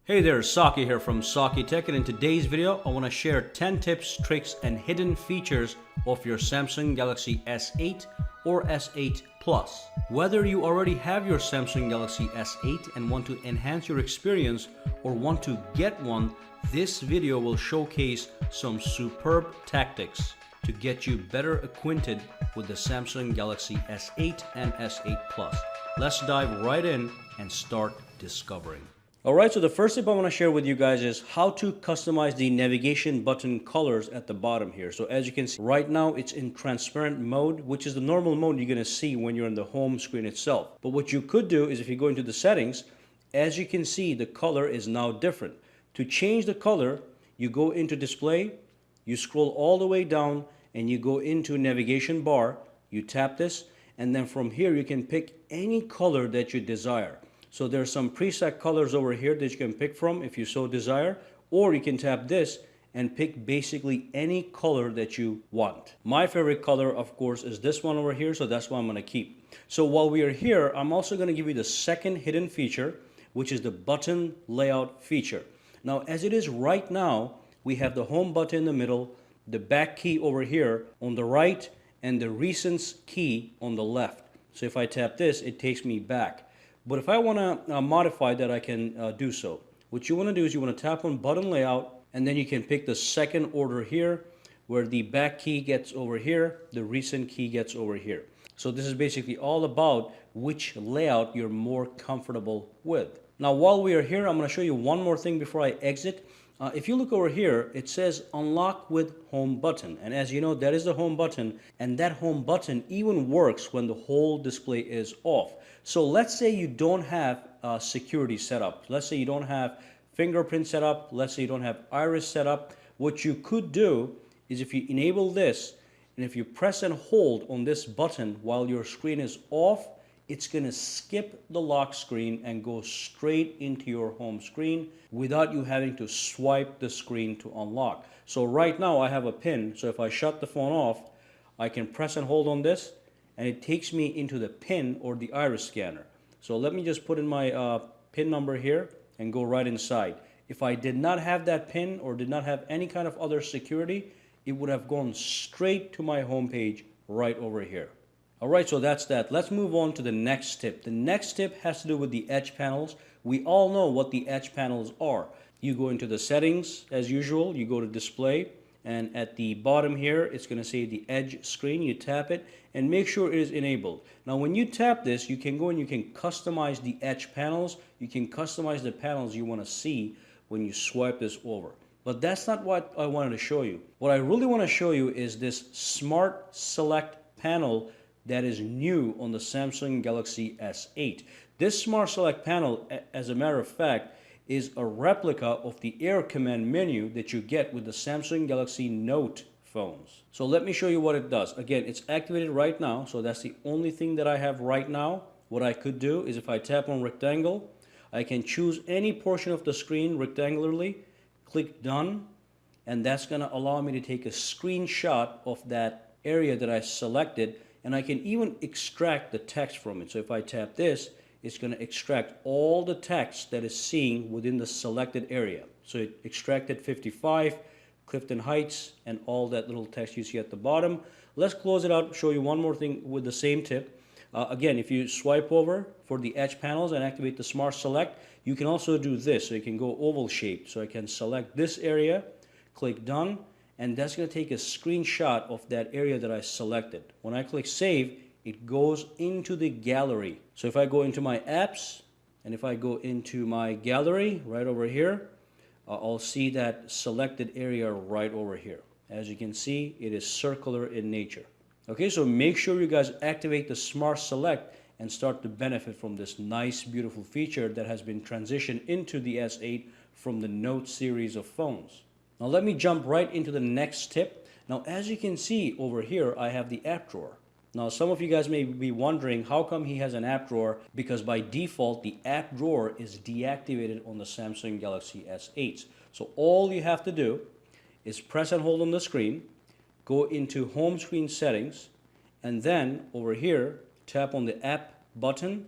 Hey there, Saki here from Saki Tech, and in today's video I want to share 10 tips, tricks and hidden features of your Samsung Galaxy S8 or S8 Plus. Whether you already have your Samsung Galaxy S8 and want to enhance your experience or want to get one, this video will showcase some superb tactics to get you better acquainted with the Samsung Galaxy S8 and S8 Plus. Let's dive right in and start discovering. Alright, so the first tip I want to share with you guys is how to customize the navigation button colors at the bottom here. So as you can see, right now it's in transparent mode, which is the normal mode you're going to see when you're on the home screen itself. But what you could do is if you go into the settings, as you can see, the color is now different. To change the color, you go into display, you scroll all the way down and you go into navigation bar, you tap this, and then from here you can pick any color that you desire. So there's some preset colors over here that you can pick from if you so desire, or you can tap this and pick basically any color that you want. My favorite color, of course, is this one over here, so that's what I'm going to keep. So while we are here, I'm also going to give you the second hidden feature, which is the button layout feature. Now, as it is right now, we have the home button in the middle, the back key over here on the right, and the recents key on the left. So if I tap this, it takes me back. But if I want to modify that, I can do so. What you want to do is you want to tap on button layout, and then you can pick the second order here, where the back key gets over here, the recent key gets over here. So this is basically all about which layout you're more comfortable with. Now while we are here, I'm going to show you one more thing before I exit. If you look over here, it says unlock with home button, and as you know, that is the home button, and that home button even works when the whole display is off. So let's say you don't have security set up. Let's say you don't have fingerprint set up. Let's say you don't have iris set up. What you could do is if you enable this, and if you press and hold on this button while your screen is off, it's going to skip the lock screen and go straight into your home screen without you having to swipe the screen to unlock. So right now I have a pin, so if I shut the phone off, I can press and hold on this and it takes me into the pin or the iris scanner. So let me just put in my pin number here and go right inside. If I did not have that pin or did not have any kind of other security, it would have gone straight to my home page right over here. Alright, so that's that. Let's move on to the next tip. The next tip has to do with the edge panels. We all know what the edge panels are. You go into the settings as usual, you go to display, and at the bottom here it's going to say the edge screen. You tap it and make sure it is enabled. Now when you tap this, you can go and you can customize the edge panels. You can customize the panels you want to see when you swipe this over. But that's not what I wanted to show you. What I really want to show you is this Smart Select panel that is new on the Samsung Galaxy S8. This Smart Select panel, as a matter of fact, is a replica of the Air Command menu that you get with the Samsung Galaxy Note phones. So let me show you what it does. Again, it's activated right now, so that's the only thing that I have right now. What I could do is if I tap on rectangle, I can choose any portion of the screen rectangularly, click done, and that's going to allow me to take a screenshot of that area that I selected, and I can even extract the text from it. So if I tap this, it's going to extract all the text that is seen within the selected area. So it extracted 55, Clifton Heights, and all that little text you see at the bottom. Let's close it out, show you one more thing with the same tip. Again, if you swipe over for the edge panels and activate the Smart Select, you can also do this. So you can go oval shape. So I can select this area, click done, and that's going to take a screenshot of that area that I selected. When I click save, it goes into the gallery. So if I go into my apps, and if I go into my gallery right over here, I'll see that selected area right over here. As you can see, it is circular in nature. Okay, so make sure you guys activate the Smart Select and start to benefit from this nice, beautiful feature that has been transitioned into the S8 from the Note series of phones. Now let me jump right into the next tip. Now as you can see over here, I have the app drawer. Now some of you guys may be wondering how come he has an app drawer, because by default the app drawer is deactivated on the Samsung Galaxy S8s. So all you have to do is press and hold on the screen, go into home screen settings, and then over here tap on the app button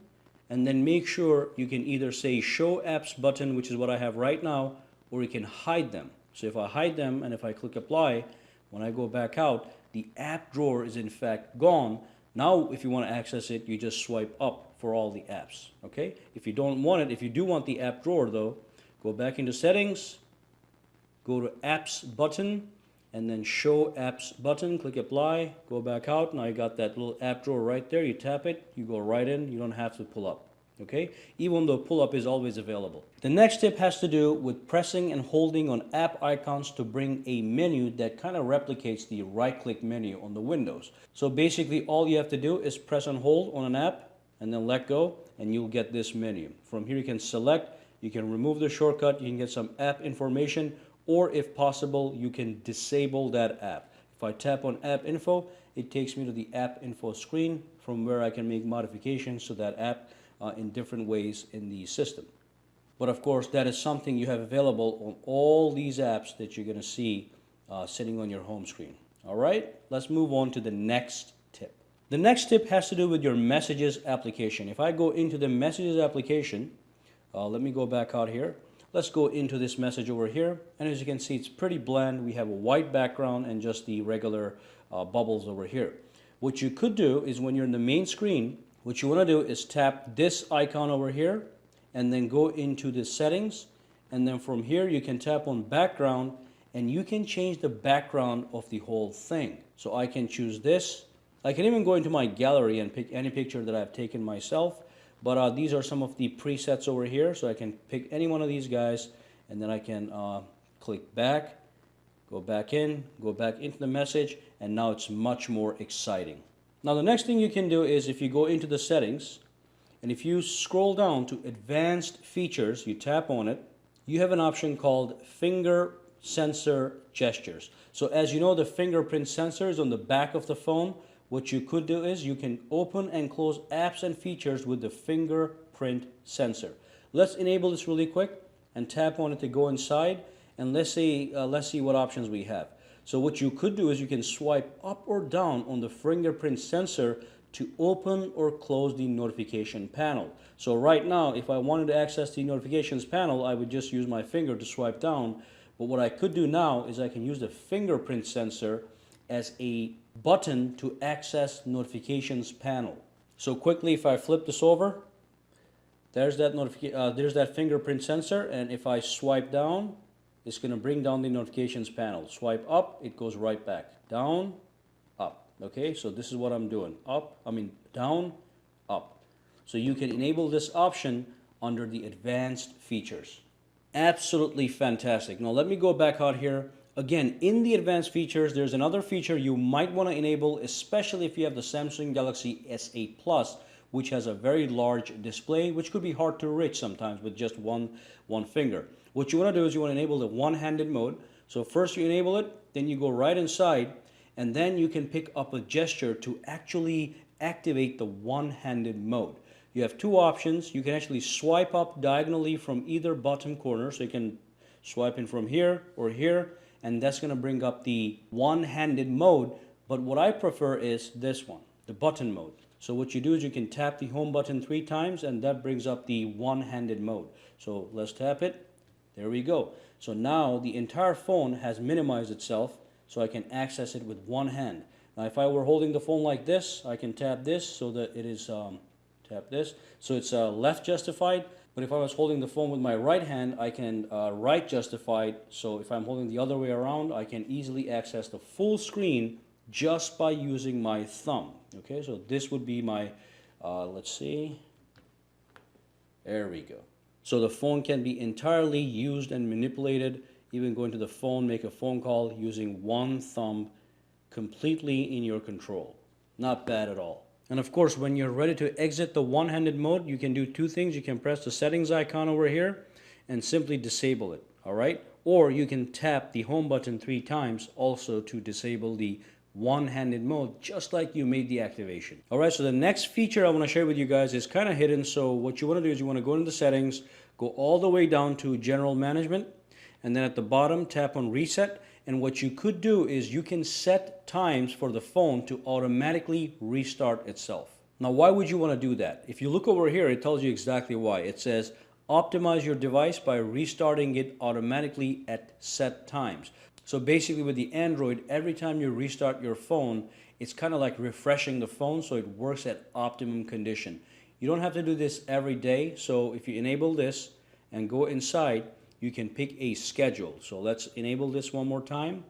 and then make sure you can either say show apps button, which is what I have right now, or you can hide them. So if I hide them and if I click apply, when I go back out, the app drawer is in fact gone. Now if you want to access it, you just swipe up for all the apps. Okay, if you don't want it, if you do want the app drawer though, go back into settings, go to apps button, and then show apps button, click apply, go back out. Now you got that little app drawer right there. You tap it, you go right in, you don't have to pull up. Okay, even though pull up is always available. The next tip has to do with pressing and holding on app icons to bring a menu that kind of replicates the right click menu on the Windows. So basically all you have to do is press and hold on an app and then let go, and you'll get this menu. From here you can select, you can remove the shortcut, you can get some app information, or if possible you can disable that app. If I tap on app info, it takes me to the app info screen from where I can make modifications to that app in different ways in the system. But of course that is something you have available on all these apps that you're going to see sitting on your home screen. Alright, let's move on to the next tip. The next tip has to do with your messages application. If I go into the messages application, let me go back out here. Let's go into this message over here, and as you can see it's pretty bland. We have a white background and just the regular bubbles over here. What you could do is when you're in the main screen, what you want to do is tap this icon over here and then go into the settings, and then from here you can tap on background and you can change the background of the whole thing. So I can choose this. I can even go into my gallery and pick any picture that I've taken myself, but these are some of the presets over here, so I can pick any one of these guys and then I can click back, go back into the message, and now it's much more exciting. Now the next thing you can do is if you go into the settings and if you scroll down to advanced features, you tap on it, you have an option called finger sensor gestures. So as you know, the fingerprint sensor is on the back of the phone. What you could do is you can open and close apps and features with the fingerprint sensor. Let's enable this really quick and tap on it to go inside, and let's see what options we have. So what you could do is you can swipe up or down on the fingerprint sensor to open or close the notification panel. So right now, if I wanted to access the notifications panel, I would just use my finger to swipe down. But what I could do now is I can use the fingerprint sensor as a button to access notifications panel. So quickly, if I flip this over, there's that fingerprint sensor, and if I swipe down, it's going to bring down the notifications panel. Swipe up, it goes right back. Down, up. Okay, so this is what I'm doing. Down, up. So you can enable this option under the advanced features. Absolutely fantastic. Now let me go back out here. Again, in the advanced features, there's another feature you might want to enable, especially if you have the Samsung Galaxy S8 Plus, which has a very large display, which could be hard to reach sometimes with just one finger. What you want to do is you want to enable the one-handed mode. So first you enable it, then you go right inside, and then you can pick up a gesture to actually activate the one-handed mode. You have two options. You can actually swipe up diagonally from either bottom corner, so you can swipe in from here or here, and that's going to bring up the one-handed mode. But what I prefer is this one, the button mode. So what you do is you can tap the home button 3 times, and that brings up the one-handed mode. So let's tap it. There we go. So now the entire phone has minimized itself, so I can access it with one hand. Now if I were holding the phone like this, I can tap this so that it is tap this, so it's left justified. But if I was holding the phone with my right hand, I can right justified. So if I'm holding the other way around, I can easily access the full screen just by using my thumb. Okay, so this would be my, let's see, there we go. So the phone can be entirely used and manipulated, even go into the phone, make a phone call using one thumb, completely in your control. Not bad at all. And of course, when you're ready to exit the one-handed mode, you can do two things. You can press the settings icon over here and simply disable it, all right? Or you can tap the home button 3 times also to disable the one-handed mode, just like you made the activation. All right, so the next feature I want to share with you guys is kind of hidden. So what you want to do is you want to go into the settings, go all the way down to general management, and then at the bottom tap on reset. And what you could do is you can set times for the phone to automatically restart itself. Now, why would you want to do that? If you look over here, it tells you exactly why. It says optimize your device by restarting it automatically at set times. So basically with the Android, every time you restart your phone, it's kind of like refreshing the phone so it works at optimum condition. You don't have to do this every day. So if you enable this and go inside, you can pick a schedule. So let's enable this one more time.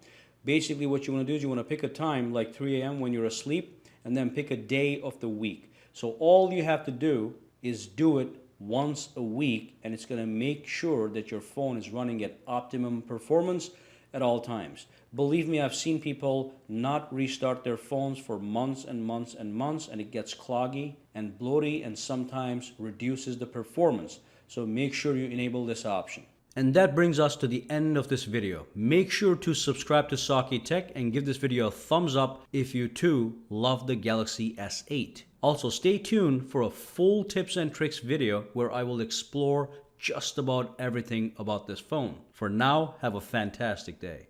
Basically what you want to do is you want to pick a time like 3 a.m. when you're asleep, and then pick a day of the week. So all you have to do is do it once a week, and it's going to make sure that your phone is running at optimum performance at all times. Believe me, I've seen people not restart their phones for months and months and months, and it gets cloggy and bloaty and sometimes reduces the performance. So make sure you enable this option. And that brings us to the end of this video. Make sure to subscribe to Saki Tech and give this video a thumbs up if you too love the Galaxy S8. Also, stay tuned for a full tips and tricks video where I will explore just about everything about this phone. For now, have a fantastic day.